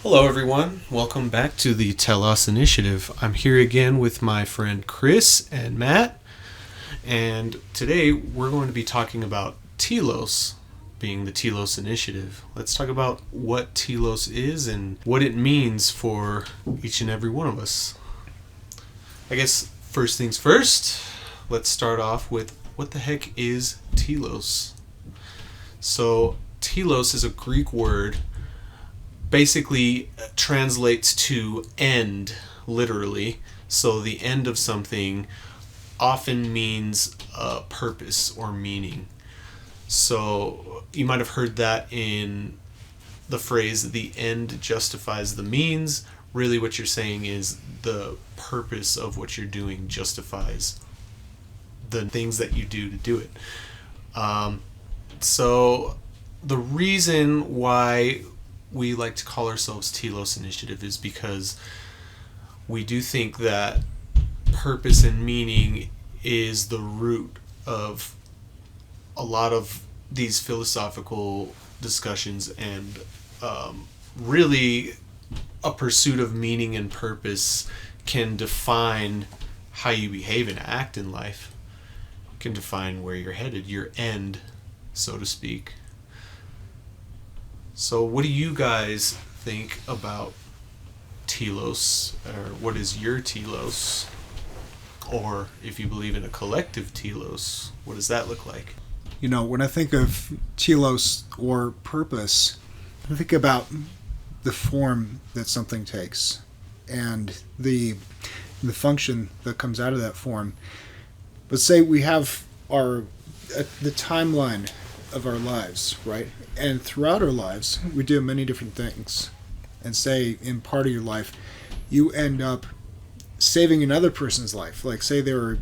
Hello, everyone. Welcome back to the Telos Initiative. I'm here again with my friend Chris and Matt, and today we're going to be talking about Telos, being the Telos Initiative. Let's talk about what Telos is and what it means for each and every one of us. I guess first things first, let's start off with what the heck is Telos? So, Telos is a Greek word, basically translates to end, literally. So the end of something often means purpose or meaning. So you might have heard that in the phrase, the end justifies the means. Really what you're saying is the purpose of what you're doing justifies the things that you do to do it. So the reason why we like to call ourselves Telos Initiative is because we do think that purpose and meaning is the root of a lot of these philosophical discussions, and really a pursuit of meaning and purpose can define how you behave and act in life. It can define where you're headed, your end, so to speak. So what do you guys think about Telos, or what is your Telos? Or if you believe in a collective Telos, what does that look like? You know, when I think of telos or purpose, I think about the form that something takes and the function that comes out of that form. But say we have the timeline of our lives, right? And throughout our lives, we do many different things. And say in part of your life, you end up saving another person's life. Like say they were,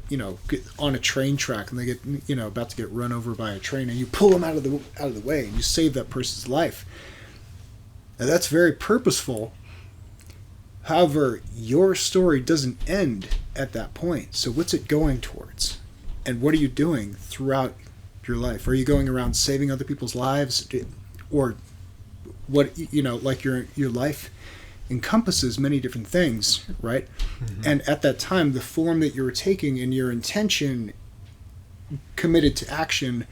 on a train track and they get, about to get run over by a train, and you pull them out of the way and you save that person's life. Now that's very purposeful. However, your story doesn't end at that point. So what's it going towards? And what are you doing throughout your life? Are you going around saving other people's lives, or what? Like your life encompasses many different things, right? Mm-hmm. And at that time, the form that you were taking and your intention committed to action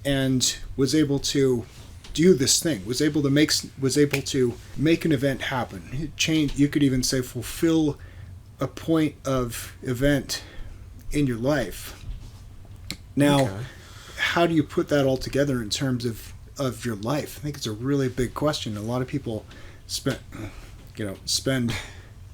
and was able to do this thing, was able to make an event happen, change. You could even say fulfill a point of event in your life. Now. Okay. How do you put that all together in terms of your life? I think it's a really big question. A lot of people spend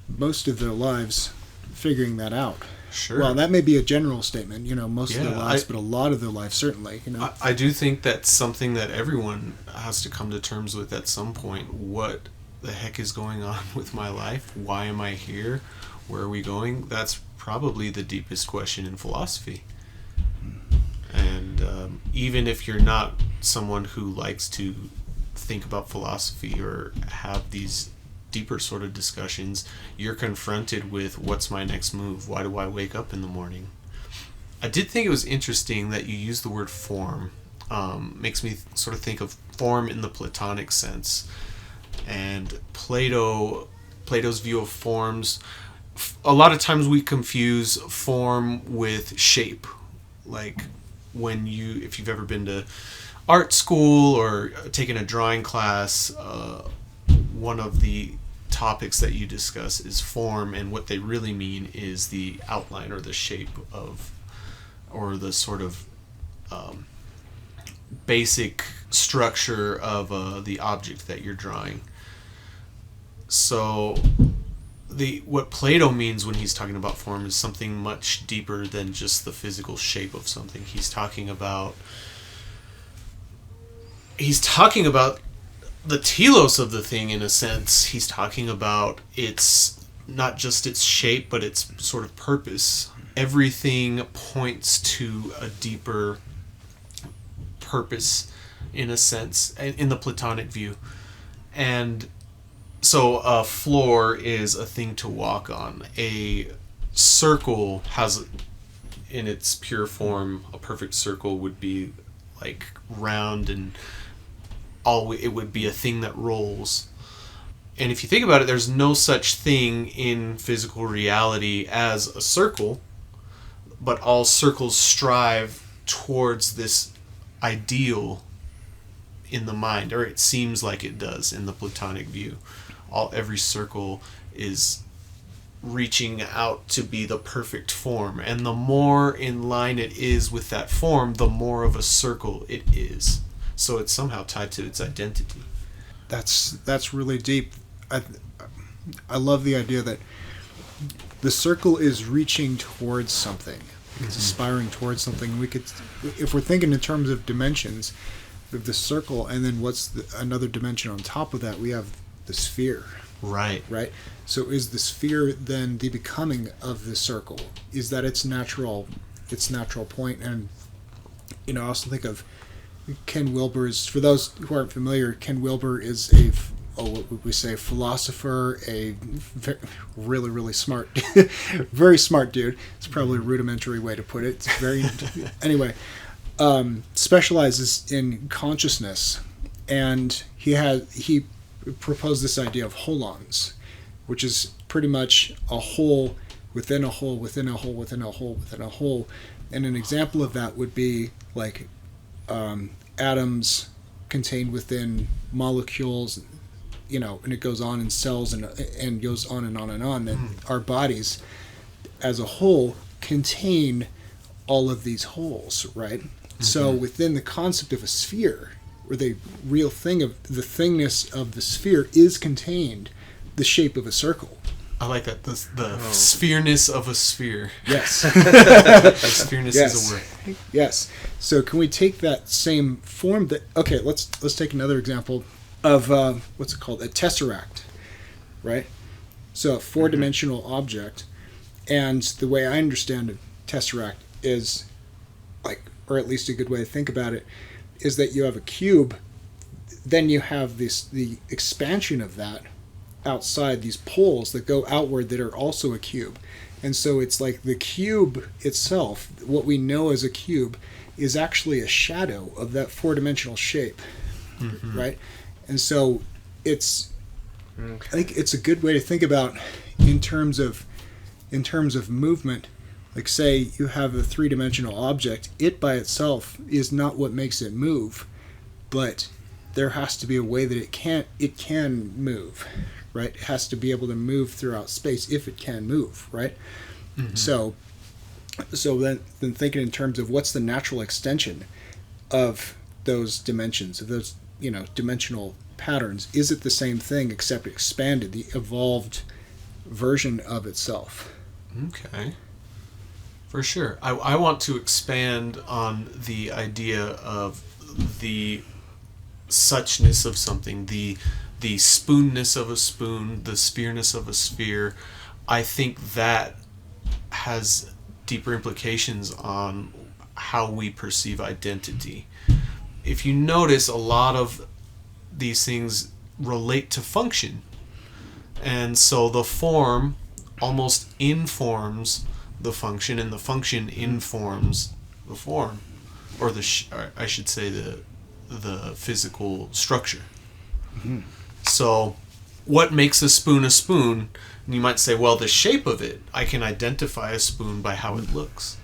most of their lives figuring that out. Sure. Well, that may be a general statement, most of their lives, but a lot of their lives certainly, I do think that's something that everyone has to come to terms with at some point. What the heck is going on with my life? Why am I here? Where are we going? That's probably the deepest question in philosophy. And even if you're not someone who likes to think about philosophy or have these deeper sort of discussions, you're confronted with what's my next move? Why do I wake up in the morning? I did think it was interesting that you used the word form. Makes me sort of think of form in the Platonic sense. And Plato's view of forms, a lot of times we confuse form with shape. Like if you've ever been to art school or taken a drawing class, one of the topics that you discuss is form, and what they really mean is the outline or the shape of, or the sort of basic structure of the object that you're drawing. So what Plato means when he's talking about form is something much deeper than just the physical shape of something. He's talking about the telos of the thing, in a sense. He's talking about it's not just its shape, but its sort of purpose. Everything points to a deeper purpose, in a sense, in the Platonic view. And so a floor is a thing to walk on. A circle has, in its pure form, a perfect circle would be like round, and it would be a thing that rolls. And if you think about it, there's no such thing in physical reality as a circle, but all circles strive towards this ideal in the mind, or it seems like it does in the Platonic view. Every circle is reaching out to be the perfect form, and the more in line it is with that form, the more of a circle it is. So it's somehow tied to its identity. That's really deep. I love the idea that the circle is reaching towards something. It's aspiring towards something. We could, if we're thinking in terms of dimensions, we have the circle, and then what's another dimension on top of that? We have the sphere. Right. Right. So is the sphere then the becoming of the circle? Is that its natural point? And I also think of Ken Wilber's. For those who aren't familiar, Ken Wilber is what would we say, philosopher, a really, really smart, very smart dude. It's probably a rudimentary way to put it. It's very, anyway, specializes in consciousness, and he proposed this idea of holons, which is pretty much a whole within a whole within a whole within a whole within a whole. And an example of that would be like atoms contained within molecules, and it goes on in cells and goes on and on and on. And our bodies as a whole contain all of these holes, right? So within the concept of a sphere, or the real thing of the thingness of the sphere, is contained the shape of a circle. I like that. The sphereness of a sphere. Yes. Sphereness is a word. Yes. So can we take that same form okay, let's take another example of what's it called? A tesseract, right? So a four-dimensional object, and the way I understand a tesseract is or at least a good way to think about it, is that you have a cube, then you have the expansion of that outside, these poles that go outward that are also a cube. And so it's like the cube itself, what we know as a cube, is actually a shadow of that four-dimensional shape, right? And so I think it's a good way to think about in terms of movement. Like, say you have a three-dimensional object, it by itself is not what makes it move, but there has to be a way that it can move, right? It has to be able to move throughout space if it can move, right? So then thinking in terms of what's the natural extension of those dimensions, of those dimensional patterns. Is it the same thing except expanded, the evolved version of itself? Okay. For sure. I want to expand on the idea of the suchness of something, the spoonness of a spoon, the sphereness of a sphere. I think that has deeper implications on how we perceive identity. If you notice, a lot of these things relate to function. And so the form almost informs the function, and the function informs the form, or I should say the physical structure. So what makes a spoon a spoon? And you might say, well, the shape of it, I can identify a spoon by how it looks.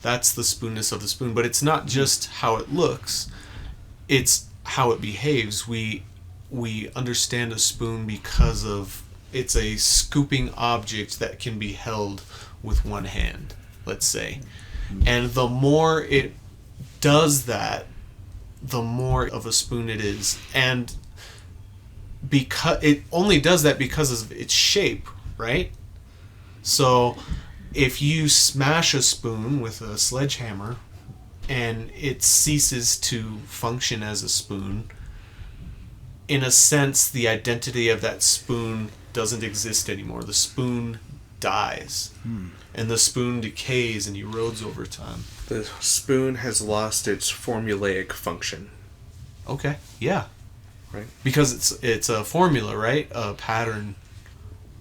That's the spoonness of the spoon. But it's not just how it looks, it's how it behaves. We understand a spoon because of it's a scooping object that can be held with one hand, let's say. And the more it does that, the more of a spoon it is. And because it only does that because of its shape, right? So if you smash a spoon with a sledgehammer and it ceases to function as a spoon, in a sense, the identity of that spoon doesn't exist anymore. The spoon dies, and the spoon decays and erodes over time. The spoon has lost its formulaic function. Okay, yeah. Right. Because it's a formula, right? A pattern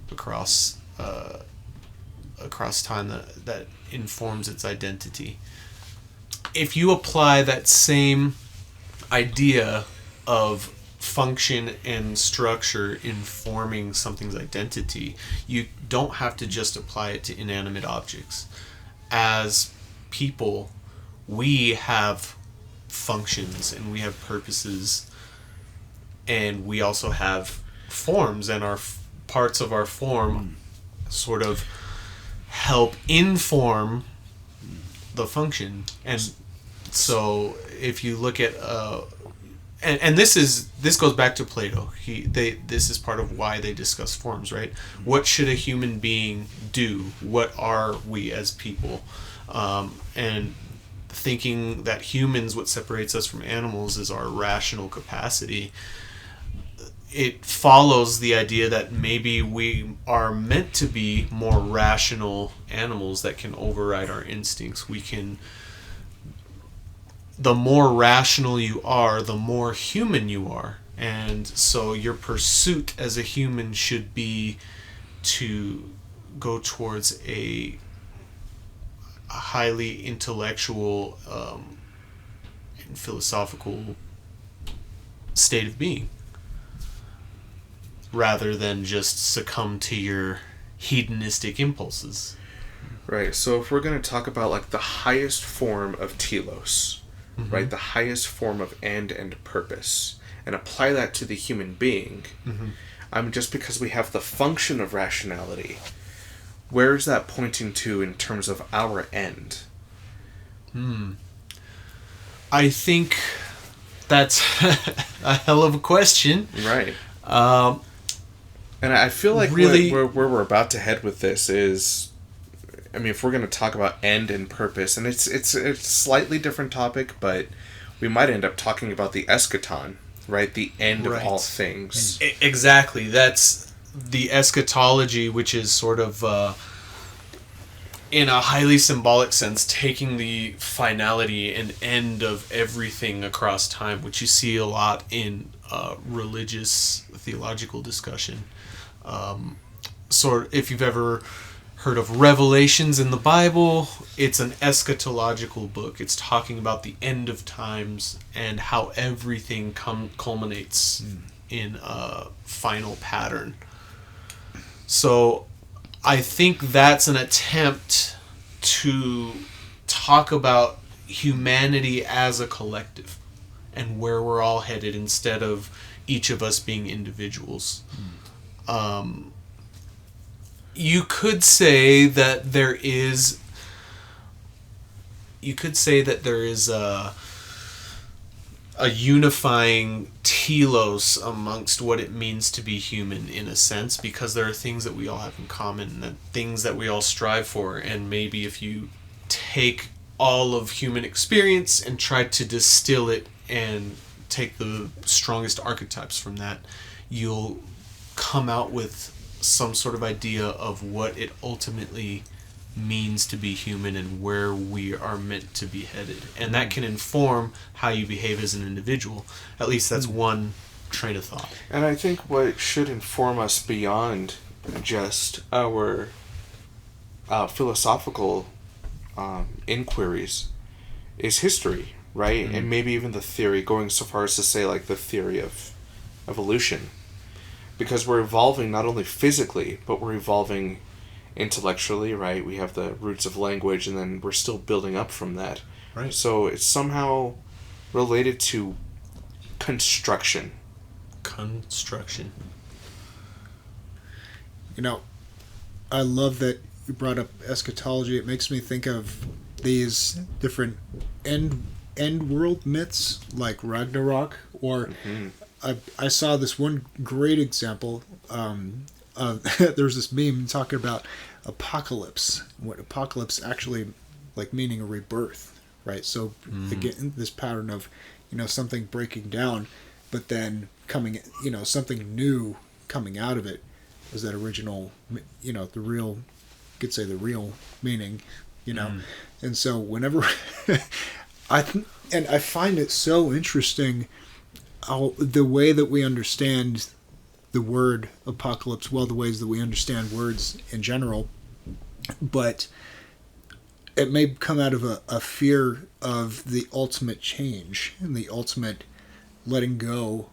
across time that informs its identity. If you apply that same idea of function and structure informing something's identity, you don't have to just apply it to inanimate objects. As people, we have functions and we have purposes, and we also have forms, and our parts of our form sort of help inform the function. And so if you look at and this goes back to Plato. This is part of why they discuss forms, right? What should a human being do? What are we as people? And thinking that humans, what separates us from animals is our rational capacity. It follows the idea that maybe we are meant to be more rational animals that can override our instincts. The more rational you are, the more human you are. And so your pursuit as a human should be to go towards a highly intellectual and philosophical state of being, rather than just succumb to your hedonistic impulses. Right. So if we're going to talk about like the highest form of telos, right, the highest form of end and purpose, and apply that to the human being, just because we have the function of rationality, where is that pointing to in terms of our end? I think that's a hell of a question. Right. And I feel like really, where we're about to head with this is, I mean, if we're going to talk about end and purpose, and it's a slightly different topic, but we might end up talking about the eschaton, right? The end of all things. Exactly. That's the eschatology, which is sort of, in a highly symbolic sense, taking the finality and end of everything across time, which you see a lot in religious theological discussion. If you've ever heard of Revelations in the Bible, it's an eschatological book. It's talking about the end of times and how everything culminates in a final pattern. So I think that's an attempt to talk about humanity as a collective and where we're all headed, instead of each of us being individuals. You could say that there is a unifying telos amongst what it means to be human, in a sense, because there are things that we all have in common, and things that we all strive for. And maybe if you take all of human experience and try to distill it and take the strongest archetypes from that, you'll come out with some sort of idea of what it ultimately means to be human and where we are meant to be headed. And that can inform how you behave as an individual. At least that's one train of thought. And I think what should inform us beyond just our philosophical inquiries is history, right? And maybe even the theory, going so far as to say like the theory of evolution. Because we're evolving not only physically, but we're evolving intellectually, right? We have the roots of language, and then we're still building up from that. Right. So it's somehow related to construction. You know, I love that you brought up eschatology. It makes me think of these different end world myths like Ragnarok, or I saw this one great example. There's this meme talking about apocalypse. What apocalypse actually, like, meaning a rebirth, right? So again, this pattern of, something breaking down, but then coming, something new coming out of it was that original, the real, you could say the real meaning, And so whenever I find it so interesting how the way that we understand the word apocalypse, well, the ways that we understand words in general, but it may come out of a fear of the ultimate change and the ultimate letting go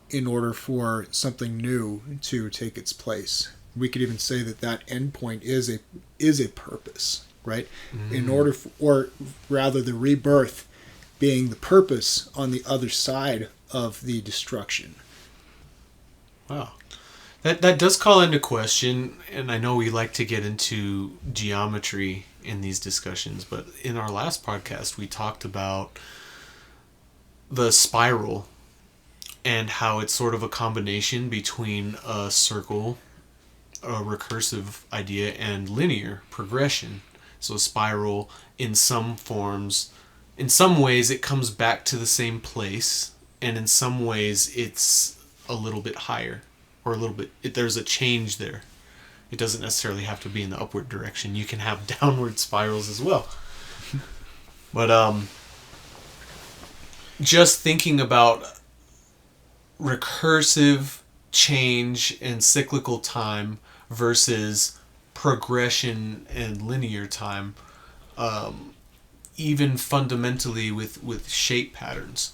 in order for something new to take its place. We could even say that that endpoint is a purpose, right? In order for, or rather the rebirth being the purpose on the other side of the destruction. Wow. That does call into question, and I know we like to get into geometry in these discussions, but in our last podcast we talked about the spiral and how it's sort of a combination between a circle, a recursive idea, and linear progression. So a spiral, in some forms, in some ways it comes back to the same place, and in some ways it's a little bit higher, or a little bit, there's a change there. It doesn't necessarily have to be in the upward direction. You can have downward spirals as well. But just thinking about recursive change and cyclical time versus progression and linear time, even fundamentally with shape patterns,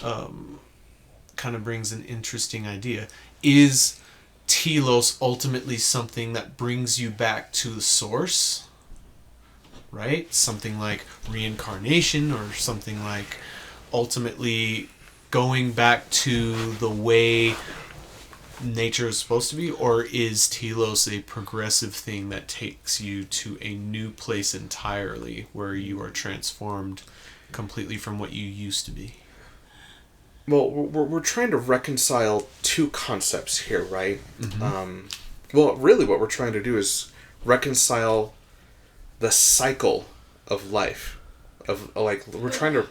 kind of brings an interesting idea. Is telos ultimately something that brings you back to the source, right? Something like reincarnation, or something like ultimately going back to the way nature is supposed to be? Or is telos a progressive thing that takes you to a new place entirely, where you are transformed completely from what you used to be? Well, we're trying to reconcile two concepts here, right? Mm-hmm. Well, really what we're trying to do is reconcile the cycle of life. We're trying to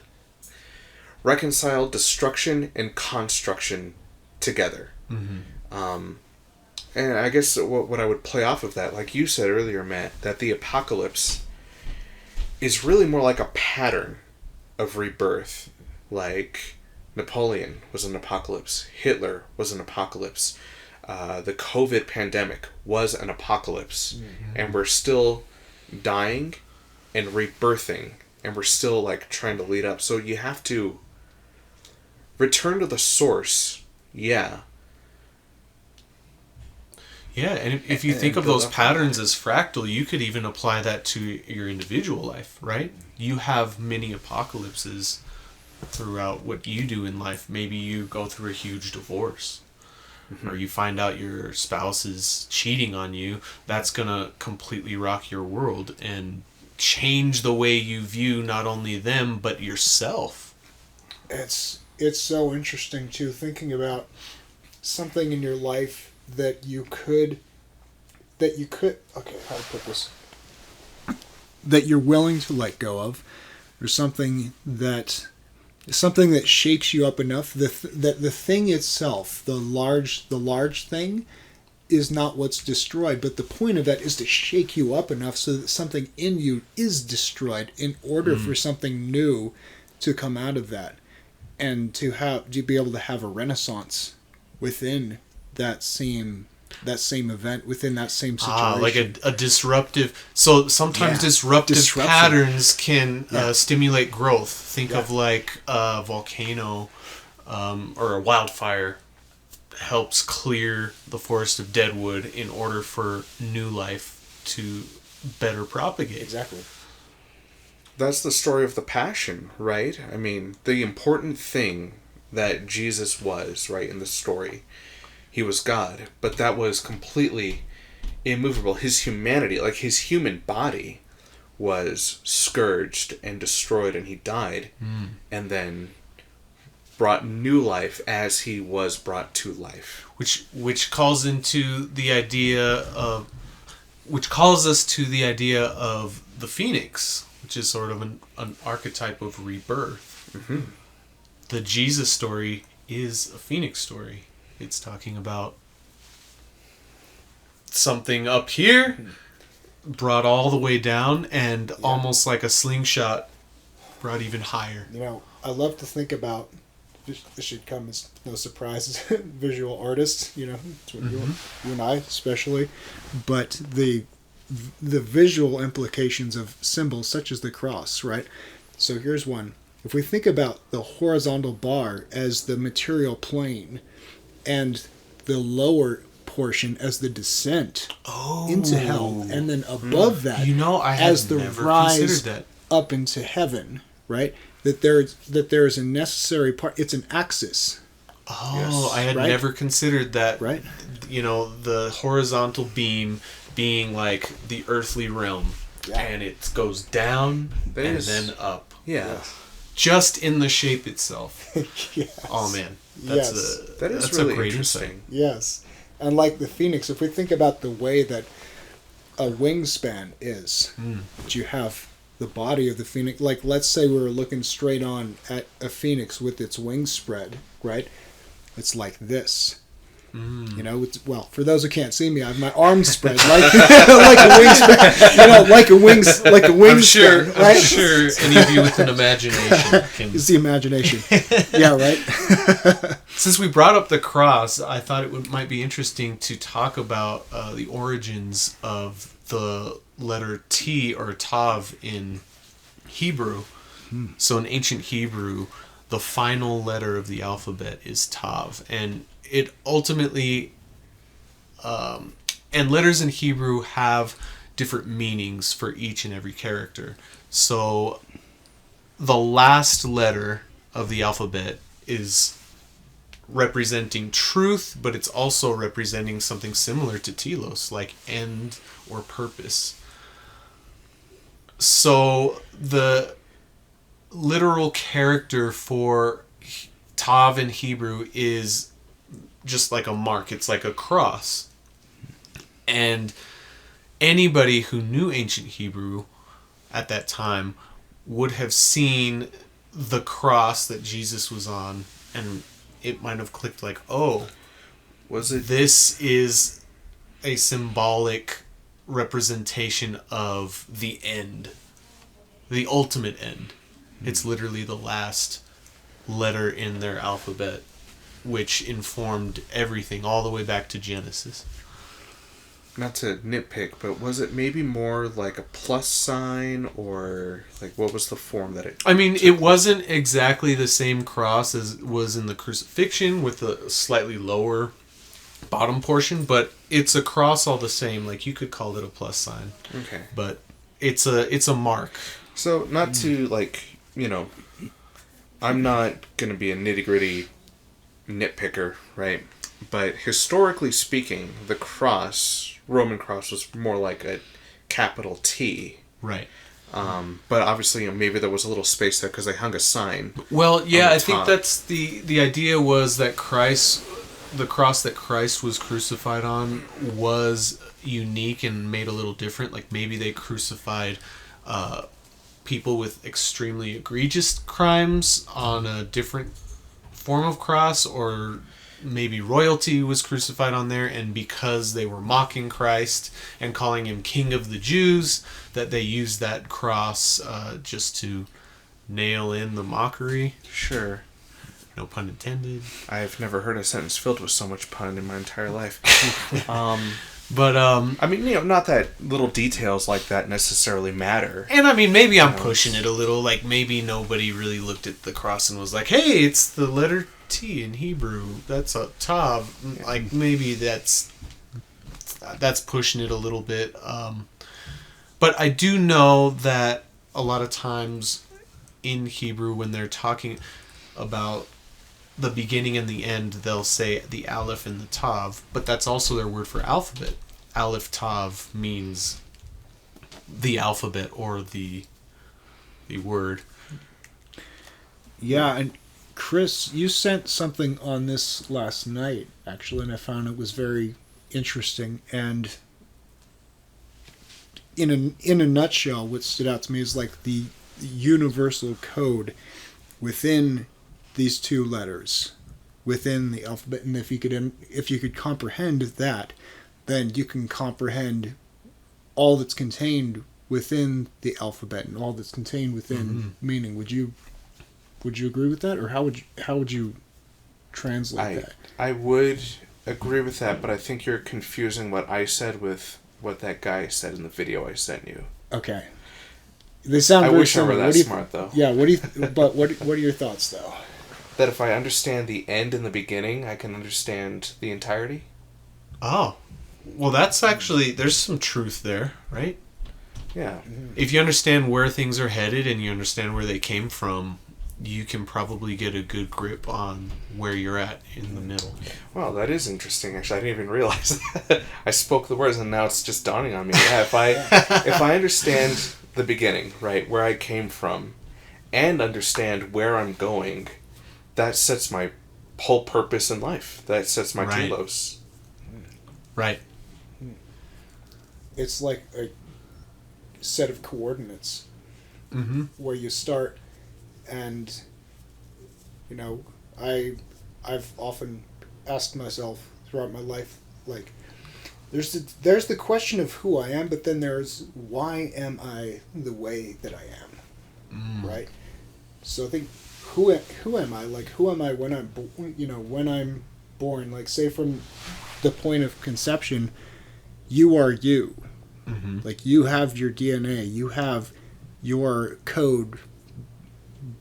reconcile destruction and construction together. Mm-hmm. And I guess what I would play off of that, like you said earlier, Matt, that the apocalypse is really more like a pattern of rebirth. Like Napoleon was an apocalypse. Hitler was an apocalypse. The COVID pandemic was an apocalypse. Mm-hmm. And we're still dying and rebirthing. And we're still like trying to lead up. So you have to return to the source. Yeah. Yeah, and if you think of those patterns as fractal, you could even apply that to your individual life, right? You have many apocalypses throughout what you do in life. Maybe you go through a huge divorce, mm-hmm. or you find out your spouse is cheating on you. That's going to completely rock your world and change the way you view not only them, but yourself. It's so interesting, too, thinking about something in your life that you could, okay, how to put this, that you're willing to let go of, or something that shakes you up enough that the thing itself, the large thing, is not what's destroyed, but the point of that is to shake you up enough so that something in you is destroyed in order for something new to come out of that, and to be able to have a renaissance within that same event, within that same situation. Like a disruptive. So sometimes disruptive patterns can stimulate growth. Think of like a volcano or a wildfire helps clear the forest of dead wood in order for new life to better propagate. Exactly. That's the story of the Passion, right? I mean, the important thing that Jesus was, right, in the story, he was God, but that was completely immovable. His humanity, like his human body, was scourged and destroyed, and he died, and then brought new life as he was brought to life. Which calls into the idea of, which calls us to the idea of the phoenix, which is sort of an archetype of rebirth. Mm-hmm. The Jesus story is a phoenix story. It's talking about something up here brought all the way down, and almost like a slingshot brought even higher. You know, I love to think about, this should come as no surprise, visual artists, you know, it's what you and I especially, but the visual implications of symbols such as the cross, right? So here's one. if we think about the horizontal bar as the material plane and the lower portion as the descent into hell, and then above that, I as had the never rise considered that. up into heaven, right? That there is a necessary part. It's an axis. Oh, I had Right? never considered that. Right. The horizontal beam being like the earthly realm, and it goes down and then up. Yeah. Just in the shape itself. Yes. Oh man, That is really a great interesting. insight. Yes. And like the phoenix, if we think about the way that a wingspan is, that you have the body of the phoenix, like let's say we were looking straight on at a phoenix with its wings spread, right? It's like this. Well, for those who can't see me, I have my arms spread like like a wingspan. Like a wingspan. I'm sure any of you with an imagination can. It's the imagination. Yeah, right. Since we brought up the cross, I thought it might be interesting to talk about the origins of the letter T or Tav in Hebrew. So in ancient Hebrew, the final letter of the alphabet is Tav, and it ultimately and letters in Hebrew have different meanings for each and every character. So the last letter of the alphabet is representing truth, but it's also representing something similar to telos, like end or purpose. So the literal character for Tav in Hebrew is just like a mark. It's like a cross. And anybody who knew ancient Hebrew at that time would have seen the cross that Jesus was on, and it might have clicked like, oh, this is a symbolic representation of the end, the ultimate end. It's literally the last letter in their alphabet, which informed everything all the way back to Genesis. Not to nitpick, but was it maybe more like a plus sign, or like what was the form that it... I mean, it wasn't exactly the same cross as was in the crucifixion with a slightly lower bottom portion, but it's a cross all the same. Like, you could call it a plus sign. Okay. But it's a mark. So, not to, like, I'm not going to be a nitty-gritty nitpicker, right? But historically speaking, the cross, Roman cross, was more like a capital T. Right. But obviously, maybe there was a little space there because they hung a sign. Well, yeah, I think top. that's the idea was that the cross that Christ was crucified on was unique and made a little different. Like, maybe they crucified people with extremely egregious crimes on a different form of cross, or maybe royalty was crucified on there, and because they were mocking Christ and calling him King of the Jews, that they used that cross just to nail in the mockery. Sure. No pun intended. I've never heard a sentence filled with so much pun in my entire life. But I mean, not that little details like that necessarily matter. and I mean, maybe I'm pushing it a little. Like, maybe nobody really looked at the cross and was like, "Hey, it's the letter T in Hebrew. That's a Tav." Yeah. Like, maybe that's pushing it a little bit. But I do know that a lot of times in Hebrew, when they're talking about the beginning and the end, they'll say the Aleph and the Tav, but that's also their word for alphabet. Aleph Tav means the alphabet or the word. Yeah, and Chris, you sent something on this last night, actually, and I found it was very interesting. And in a nutshell, what stood out to me is like the universal code within these two letters, within the alphabet. And if you could comprehend that, then you can comprehend all that's contained within the alphabet and all that's contained within meaning. Would you agree with that, or how would you translate that? I would agree with that, but I think you're confusing what I said with what that guy said in the video I sent you. Okay. They sound I very wish I were similar. that smart, though. Yeah, what are your thoughts, though? That if I understand the end and the beginning, I can understand the entirety. Oh. Well, that's actually, there's some truth there, right? Yeah. If you understand where things are headed and you understand where they came from, you can probably get a good grip on where you're at in the middle. Wow, that is interesting. Actually, I didn't even realize that. I spoke the words, and now it's just dawning on me. Yeah, if I understand the beginning, right, where I came from, and understand where I'm going, that sets my whole purpose in life. That sets my Right. telos. Right. It's like a set of coordinates Mm-hmm. where you start, and I've often asked myself throughout my life, like, there's the question of who I am, but then there's why am I the way that I am, right? So I think who am I? Like, who am I when when I'm born? Like, say from the point of conception, you are you. Mm-hmm. Like, you have your DNA, you have your code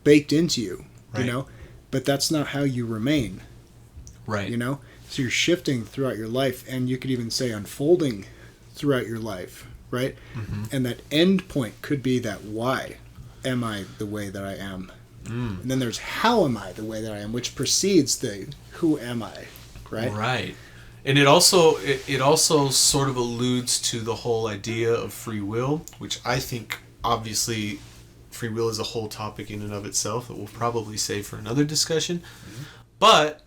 baked into you, Right. but that's not how you remain, Right. so you're shifting throughout your life, and you could even say unfolding throughout your life, right? Mm-hmm. And that end point could be that why am I the way that I am, and then there's how am I the way that I am, which precedes the who am I, right? Right. And it also sort of alludes to the whole idea of free will, which I think obviously free will is a whole topic in and of itself that we'll probably save for another discussion. Mm-hmm. But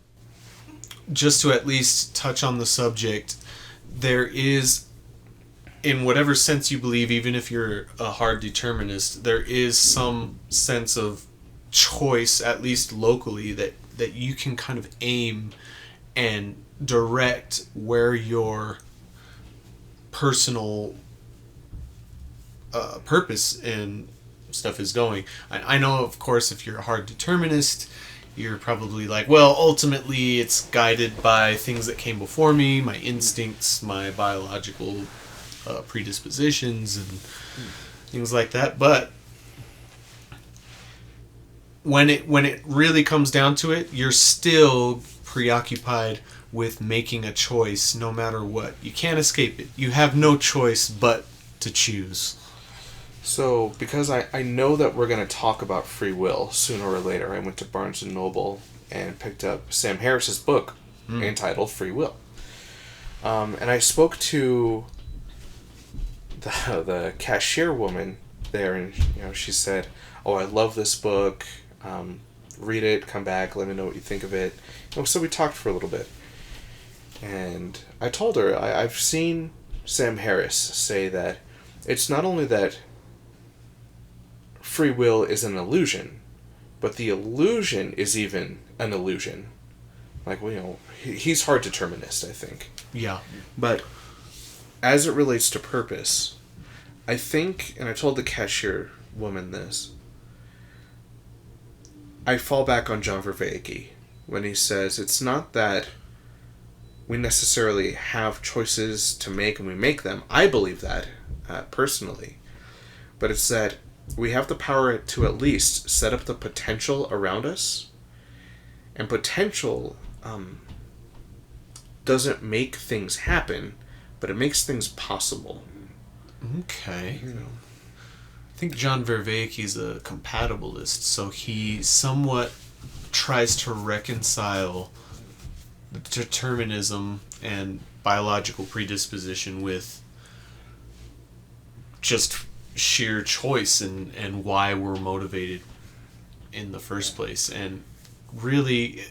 just to at least touch on the subject, there is, in whatever sense you believe, even if you're a hard determinist, there is some sense of choice, at least locally, that you can kind of aim and direct where your personal purpose and stuff is going. I know, of course, if you're a hard determinist, you're probably like, well, ultimately it's guided by things that came before me, my instincts, my biological predispositions, and things like that. But when it really comes down to it, you're still preoccupied with making a choice no matter what. You can't escape it. You have no choice but to choose. So, because I know that we're going to talk about free will sooner or later, I went to Barnes & Noble and picked up Sam Harris's book entitled Free Will. And I spoke to the cashier woman there, and she said, "Oh, I love this book. Read it, come back, let me know what you think of it." So we talked for a little bit. And I told her, I've seen Sam Harris say that it's not only that free will is an illusion, but the illusion is even an illusion. Like, he's hard determinist, I think. Yeah. But as it relates to purpose, I think, and I told the cashier woman this, I fall back on John Vervaeke when he says it's not that we necessarily have choices to make and we make them. I believe that, personally. But it's that we have the power to at least set up the potential around us. And potential doesn't make things happen, but it makes things possible. Okay. I think John Vervaeke is a compatibilist, so he somewhat tries to reconcile determinism and biological predisposition with just sheer choice and why we're motivated in the first place. And really,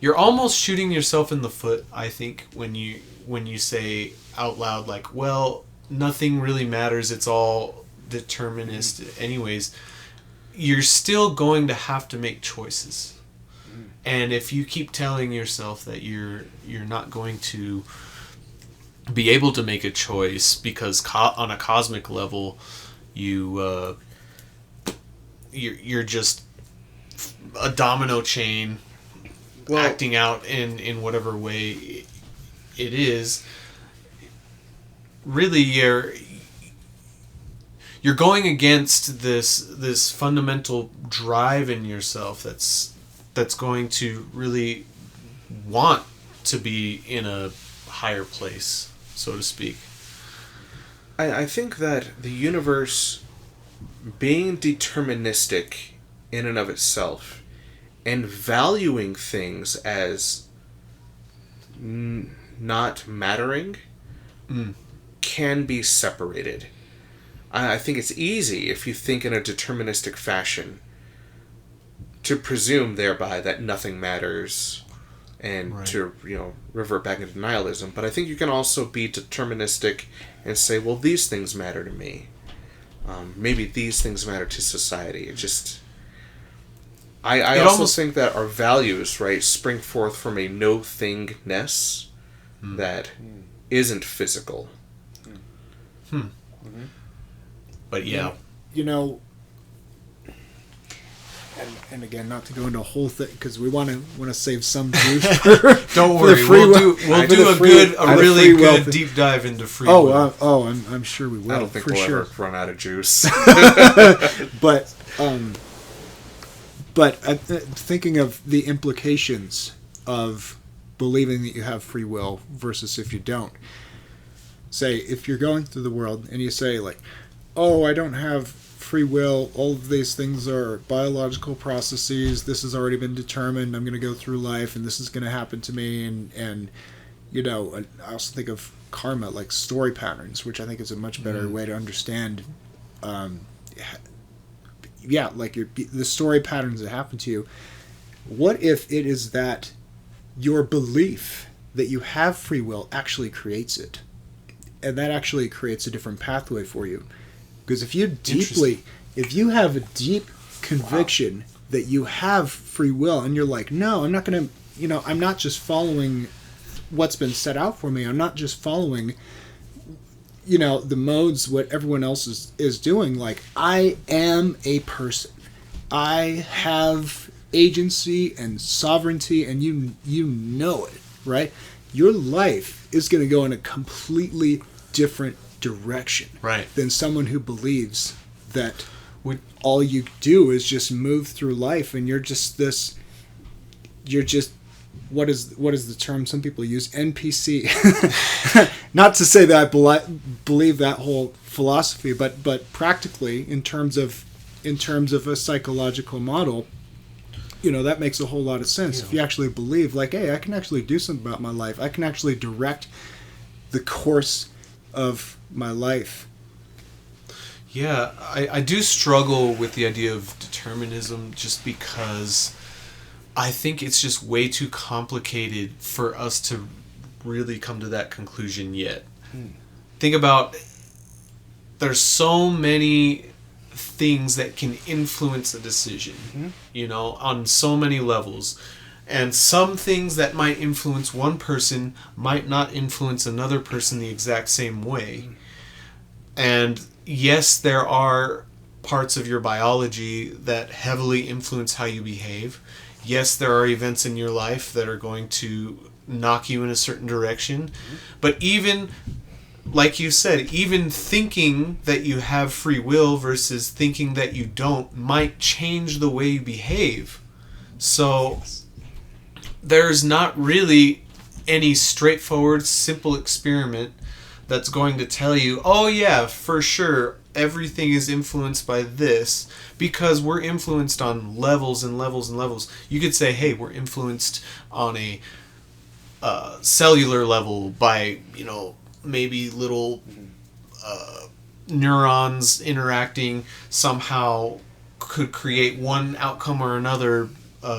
you're almost shooting yourself in the foot, I think, when you say out loud, like, well, nothing really matters, it's all determinist anyways. You're still going to have to make choices. And if you keep telling yourself that you're not going to be able to make a choice because on a cosmic level you're just a domino chain, acting out in whatever way it is, really you're going against this fundamental drive in yourself that's going to really want to be in a higher place, so to speak. I think that the universe being deterministic in and of itself and valuing things as not mattering can be separated. I think it's easy, if you think in a deterministic fashion, to presume thereby that nothing matters and to, revert back into nihilism. But I think you can also be deterministic and say, well, these things matter to me. Maybe these things matter to society. It just... I also think that our values, right, spring forth from a no-thingness that isn't physical. But yeah. And again, not to go into a whole thing, because we want to save some juice. Don't worry, we'll do a really good deep dive into free will. I'm sure we will. I don't think we'll ever run out of juice. But thinking of the implications of believing that you have free will versus if you don't. Say, if you're going through the world and you say, like, oh, I don't have free will, all of these things are biological processes, this has already been determined, I'm going to go through life and this is going to happen to me, and I also think of karma, like story patterns, which I think is a much better way to understand the story patterns that happen to you. What if it is that your belief that you have free will actually creates it, and that actually creates a different pathway for you? Because if you have a deep conviction that you have free will, and you're like, no, I'm not going to, I'm not just following what's been set out for me. I'm not just following, the modes, what everyone else is doing. Like, I am a person. I have agency and sovereignty, and you know it, right? Your life is going to go in a completely different direction than someone who believes that all you do is just move through life, and you're just what is the term some people use, NPC. Not to say that I believe that whole philosophy, but practically in terms of a psychological model, that makes a whole lot of sense. If you actually believe, like, hey, I can actually do something about my life, I can actually direct the course of my life. Yeah, I do struggle with the idea of determinism, just because I think it's just way too complicated for us to really come to that conclusion yet. Think about, there's so many things that can influence a decision, on so many levels. And some things that might influence one person might not influence another person the exact same way. And yes, there are parts of your biology that heavily influence how you behave. Yes, there are events in your life that are going to knock you in a certain direction. But even, like you said, even thinking that you have free will versus thinking that you don't might change the way you behave. So there's not really any straightforward, simple experiment that's going to tell you, oh yeah, for sure, everything is influenced by this, because we're influenced on levels and levels and levels. You could say, hey, we're influenced on a cellular level by, maybe little neurons interacting somehow could create one outcome or another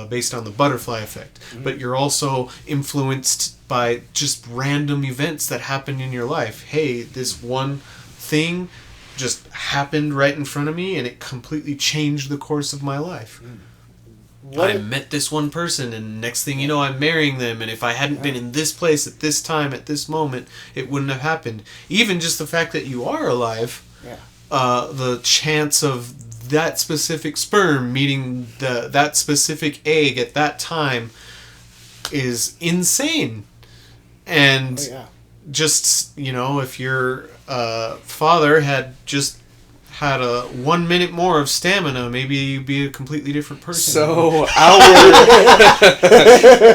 based on the butterfly effect. But you're also influenced by just random events that happen in your life. Hey, this one thing just happened right in front of me and it completely changed the course of my life. I met this one person, and next thing you know, I'm marrying them, and if I hadn't been in this place at this time, at this moment, it wouldn't have happened. Even just the fact that you are alive, the chance of that specific sperm meeting that specific egg at that time is insane. And just, if your father had just had a 1 minute more of stamina, maybe you'd be a completely different person. So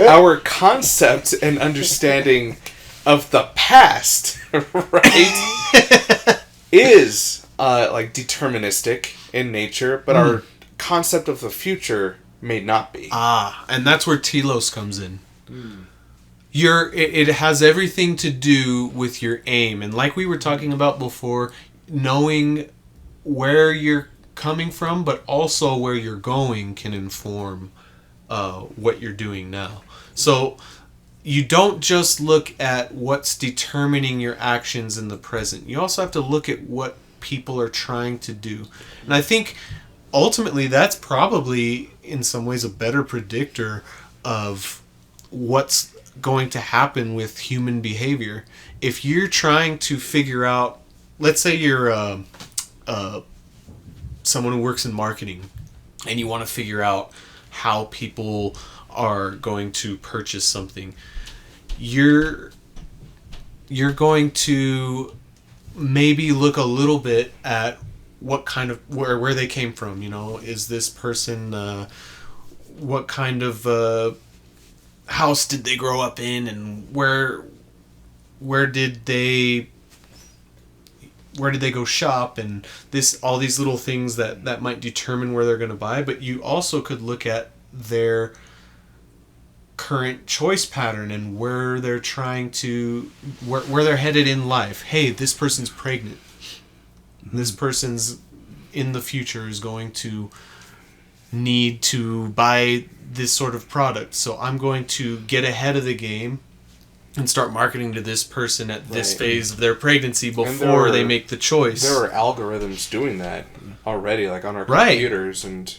our concept and understanding of the past, right, is like deterministic in nature, but our concept of the future may not be. And that's where telos comes in. It has everything to do with your aim, and like we were talking about before, knowing where you're coming from, but also where you're going can inform what you're doing now. So you don't just look at what's determining your actions in the present. You also have to look at what people are trying to do. And I think ultimately that's probably in some ways a better predictor of what's going to happen with human behavior. If you're trying to figure out, let's say you're someone who works in marketing and you want to figure out how people are going to purchase something, you're going to maybe look a little bit at what kind of where they came from. You know, is this person what kind of house did they grow up in, and where did they go shop, and all these little things that might determine where they're going to buy. But you also could look at their current choice pattern and where they're trying to where they're headed in life. Hey, this person's pregnant. This person's in the future is going to need to buy this sort of product. So I'm going to get ahead of the game and start marketing to this person at this phase of their pregnancy before they make the choice. There are algorithms doing that already, like on our computers, and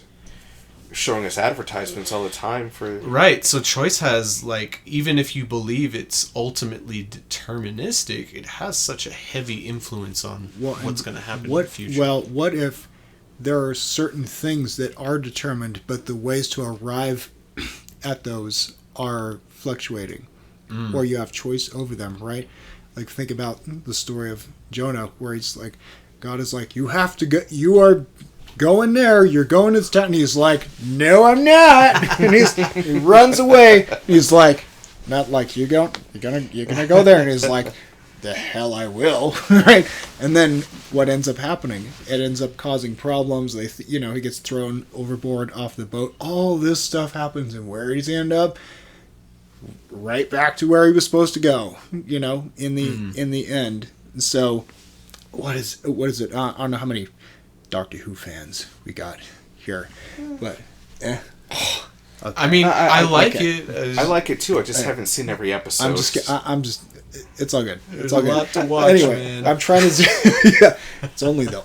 showing us advertisements all the time for... Right, so choice has, like, even if you believe it's ultimately deterministic, it has such a heavy influence on what's going to happen in the future. Well, what if there are certain things that are determined, but the ways to arrive at those are fluctuating, or you have choice over them, right? Like, think about the story of Jonah, where he's like, God is like, you have to go, you are going there, you're going to the town, and he's like, no, I'm not, and he runs away. He's like, not like you're gonna go there, and he's like, the hell I will, right? And then what ends up happening? It ends up causing problems. He gets thrown overboard off the boat. All this stuff happens, and where does he end up? Right back to where he was supposed to go. You know, in the end. So, what is it? I don't know how many Doctor Who fans we got here, but I mean, I like it. I like it too. I just haven't seen every episode. I'm just. It's all good. There's it's all a lot good. to watch, anyway, man. I'm trying to. Yeah, it's only the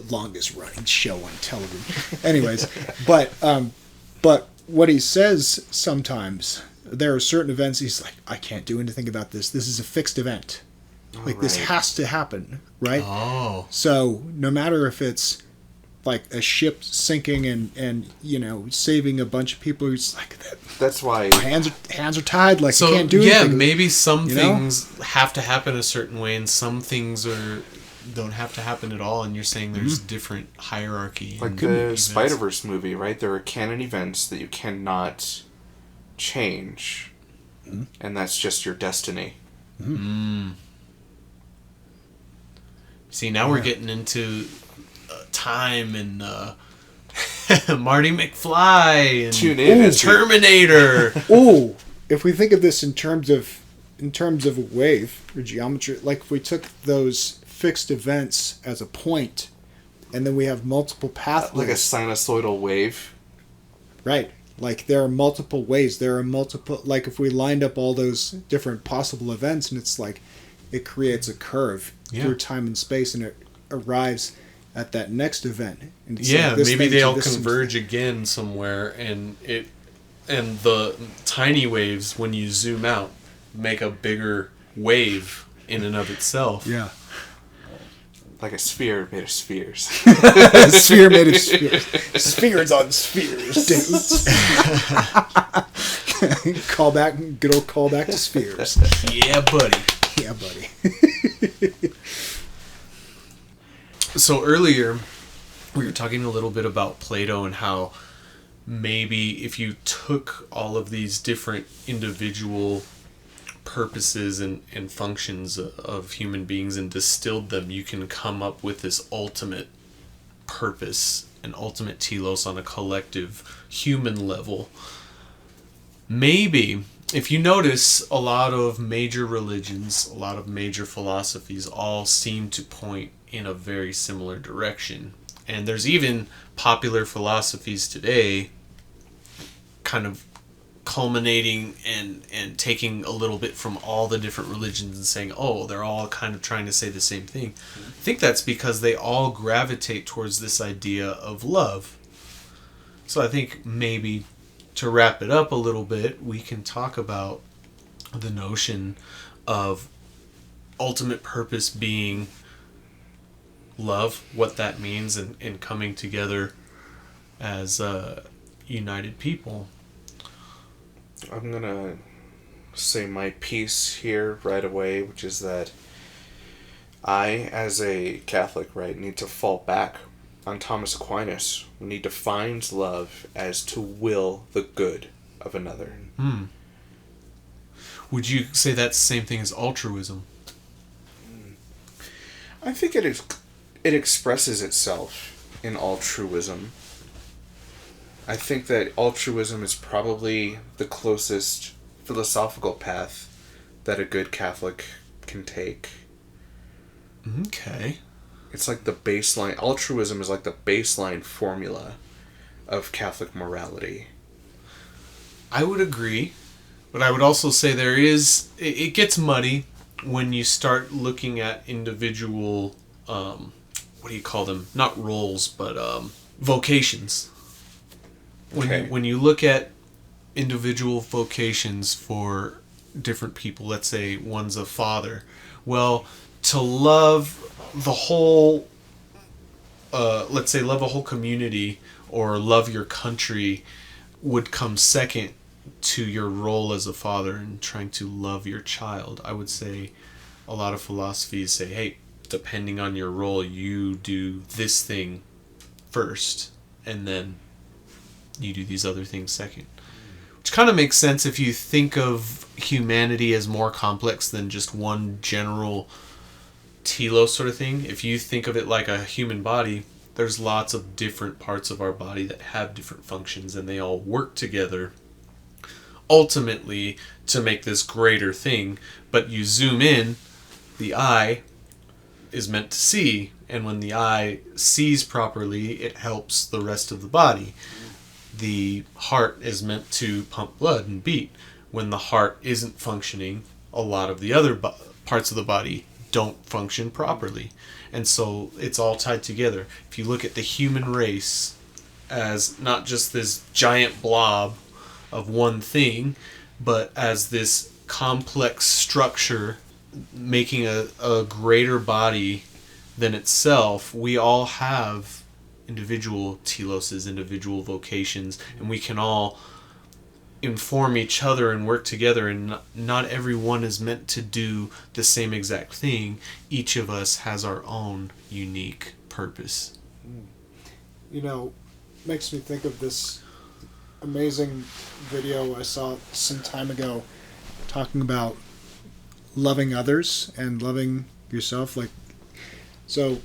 longest running show on television. Anyways, but what he says sometimes, there are certain events he's like, I can't do anything about this. This is a fixed event. This has to happen, right? Oh. So no matter if it's like a ship sinking and saving a bunch of people, it's like that. That's why hands are tied. Like, you can't do anything. Yeah, maybe some things have to happen a certain way, and some things don't have to happen at all. And you're saying there's different hierarchy. Like the Spider-Verse movie, right? There are canon events that you cannot change, and that's just your destiny. See, now we're getting into time and Marty McFly and Tune in, Terminator. Ooh, if we think of this in terms of a wave or geometry, like if we took those fixed events as a point, and then we have multiple pathways, like a sinusoidal wave, right? Like there are multiple ways. There are multiple. Like if we lined up all those different possible events, and it's like it creates a curve through time and space, and it arrives at that next event. And maybe they all converge again somewhere, and the tiny waves, when you zoom out, make a bigger wave in and of itself. Yeah. Like a sphere made of spheres. A sphere made of spheres. Spheres on spheres, dudes. Good old callback to spheres. Yeah, buddy. Yeah, buddy. So earlier, we were talking a little bit about Plato and how maybe if you took all of these different individual purposes and functions of human beings and distilled them, you can come up with this ultimate purpose, an ultimate telos on a collective human level. Maybe, if you notice, a lot of major religions, a lot of major philosophies all seem to point in a very similar direction. And there's even popular philosophies today kind of culminating and taking a little bit from all the different religions and saying, oh, they're all kind of trying to say the same thing. I think that's because they all gravitate towards this idea of love. So I think maybe to wrap it up a little bit, we can talk about the notion of ultimate purpose being love, what that means, and coming together as a united people. I'm going to say my piece here right away, which is that I, as a Catholic, right, need to fall back on Thomas Aquinas. We need to find love as to will the good of another. Would you say that's the same thing as altruism? I think it expresses itself in altruism. I think that altruism is probably the closest philosophical path that a good Catholic can take. Okay. It's like the baseline. Altruism is like the baseline formula of Catholic morality. I would agree, but I would also say it gets muddy when you start looking at individual, what do you call them? Not roles, but vocations. When you look at individual vocations for different people, let's say one's a father, well, to love the whole, let's say love a whole community or love your country would come second to your role as a father and trying to love your child. I would say a lot of philosophies say, hey, depending on your role, you do this thing first, and then you do these other things second. Which kind of makes sense if you think of humanity as more complex than just one general telos sort of thing. If you think of it like a human body, there's lots of different parts of our body that have different functions, and they all work together ultimately to make this greater thing. But you zoom in, the eye is meant to see, and when the eye sees properly, it helps the rest of the body. The heart is meant to pump blood and beat. When the heart isn't functioning, a lot of the other parts of the body don't function properly. And so it's all tied together. If you look at the human race as not just this giant blob of one thing, but as this complex structure making a greater body than itself, we all have individual teloses, individual vocations, and we can all inform each other and work together, and not everyone is meant to do the same exact thing. Each of us has our own unique purpose. You know, makes me think of this amazing video I saw some time ago talking about loving others and loving yourself. Like, so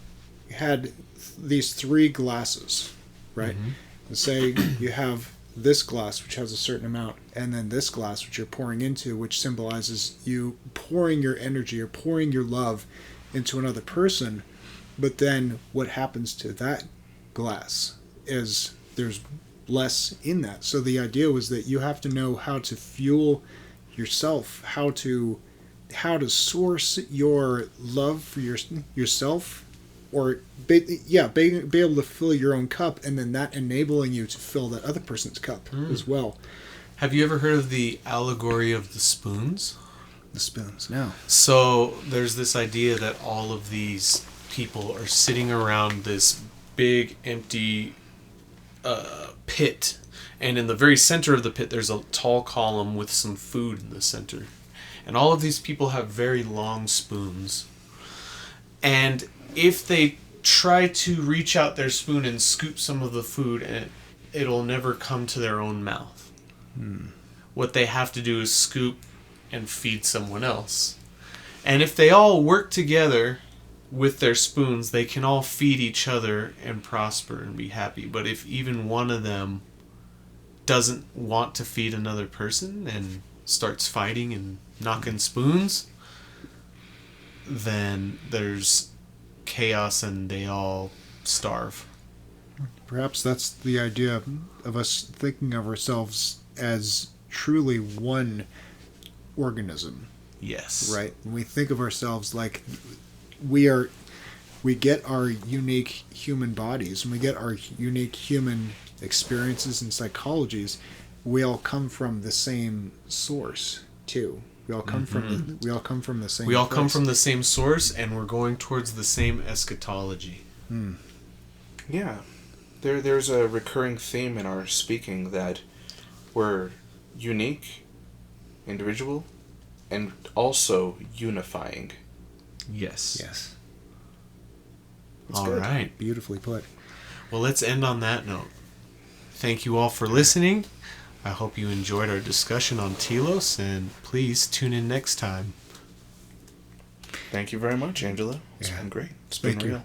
you had these three glasses, right? Mm-hmm. And say you have this glass, which has a certain amount, and then this glass, which you're pouring into, which symbolizes you pouring your energy or pouring your love into another person. But then what happens to that glass is there's less in that. So the idea was that you have to know how to fuel yourself, how to source your love for yourself, or be able to fill your own cup, and then that enabling you to fill that other person's cup as well. Have you ever heard of the allegory of the spoons? The spoons, no. So there's this idea that all of these people are sitting around this big empty pit, and in the very center of the pit there's a tall column with some food in the center, and all of these people have very long spoons, and if they try to reach out their spoon and scoop some of the food, and it'll never come to their own mouth. What they have to do is scoop and feed someone else. And if they all work together with their spoons, they can all feed each other and prosper and be happy. But if even one of them doesn't want to feed another person and starts fighting and knocking spoons, then there's chaos and they all starve. Perhaps that's the idea of us thinking of ourselves as truly one organism, Yes. right? When we think of ourselves like we get our unique human bodies and we get our unique human experiences and psychologies, we all come from the same source too. We all come from the same We all come place. from the same source, and we're going towards the same eschatology. Yeah. There's a recurring theme in our speaking that we're unique, individual, and also unifying. Yes. Yes. All good. right. Beautifully put. Well, let's end on that note. Thank you all for listening. I hope you enjoyed our discussion on Telos, and please tune in next time. Thank you very much, Angelo. It's Yeah. been great. It's been Thank you. real.